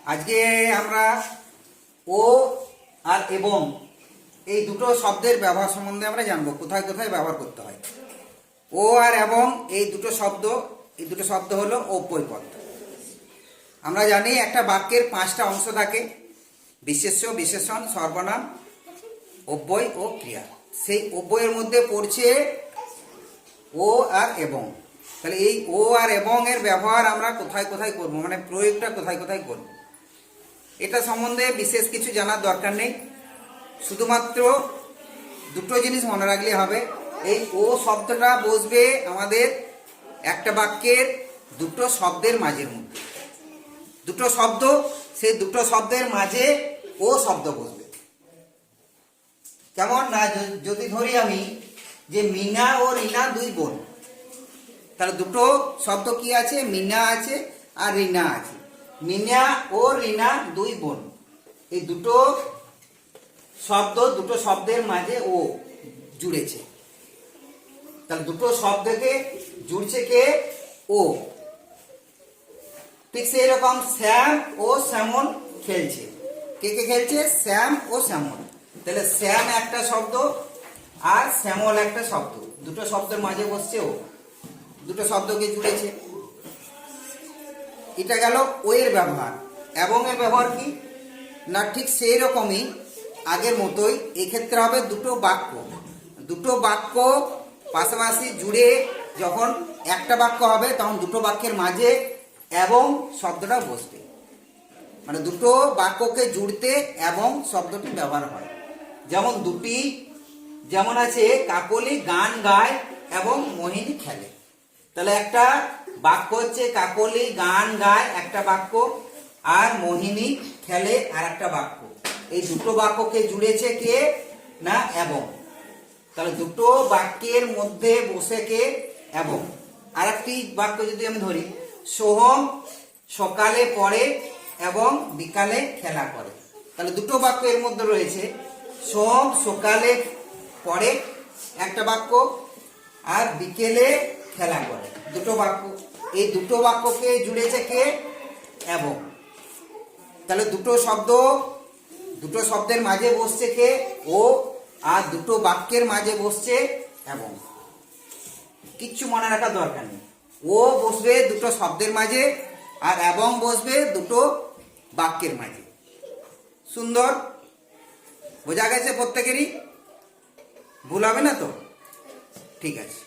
আজকে আমরা ও আর এবং এই দুটো শব্দের ব্যবহার সম্বন্ধে আমরা জানবো, কোথায় কোথায় ব্যবহার করতে হয়। ও আর এবং এই দুটো শব্দ হলো অব্যয় পদ। আমরা জানি একটা বাক্যের 5টা অংশ থাকে: বিশেষ্য, বিশেষণ, সর্বনাম, অব্যয় ও ক্রিয়া। সেই অব্যয়ের মধ্যে পড়ছে ও আর এবং। তাহলে এই ও আর এবং এর ব্যবহার আমরা কোথায় কোথায় করব, মানে প্রয়োগটা কোথায় কোথায় করব, এটা সম্বন্ধে বিশেষ কিছু জানার দরকার নেই। শুধুমাত্র দুটো জিনিস মনে রাখলে হবে। এই ও শব্দটা বসবে আমাদের একটা বাক্যের দুটো শব্দের মাঝের মধ্যে। দুটো শব্দ, সেই দুটো শব্দের মাঝে ও শব্দ বসবে। কেমন না, যদি ধরি আমি যে মিনা ও রিনা দুই বোন, তাহলে দুটো শব্দ কি আছে? মিনা আছে আর রিনা আছে। মিনা ও রিনা দুই বোন, এই দুটো শব্দের মাঝে ও জুড়েছে। তাহলে দুটো শব্দকে জুড়ছে কে? ও। ঠিক সেই রকম শ্যাম ও শ্যামল খেলছে। কে কে খেলছে? শ্যাম ও শ্যামল। তাহলে শ্যাম একটা শব্দ আর শ্যামল একটা শব্দ, দুটো শব্দের মাঝে বসছে ও, দুটো শব্দকে জুড়েছে। এটা গেল ও এর ব্যবহার। এবং এর ব্যবহার কি না, ঠিক সেই রকমই আগের মতোই এক্ষেত্রে হবে দুটো বাক্য পাশাপাশি জুড়ে যখন একটা বাক্য হবে তখন দুটো বাক্যের মাঝে এবং শব্দটা বসবে। মানে দুটো বাক্যকে জুড়তে এবং শব্দটি ব্যবহার হয়। যেমন আছে কাকলি গান গায় এবং মোহিনী খেলে। তাহলে একটা বাক্য হচ্ছে কাকলি গান গায় একটা বাক্য, আর মোহিনী খেলে আর একটা বাক্য। এই দুটো বাক্যকে জুড়েছে কে না? এবং। তাহলে দুটো বাক্যের মধ্যে বসে কে? এবং। আর একটি বাক্য যদি আমি ধরি, সোহম সকালে পড়ে এবং বিকালে খেলা করে। তাহলে দুটো বাক্য এর মধ্যে রয়েছে। সোহম সকালে পড়ে একটা বাক্য, আর বিকেলে খেলা করে দুটো বাক্য। এই দুটো বাক্যকে জুড়েছে কে? এবং। তাহলে দুটো শব্দের মাঝে বসছে কে? ও। আর দুটো বাক্যের মাঝে বসছে এবং। কিচ্ছু মনে রাখার দরকার নেই। ও বসবে দুটো শব্দের মাঝে আর এবং বসবে দুটো বাক্যের মাঝে। সুন্দর বোঝা গেছে? প্রত্যেকেরই ভুল হবে না তো? ঠিক আছে।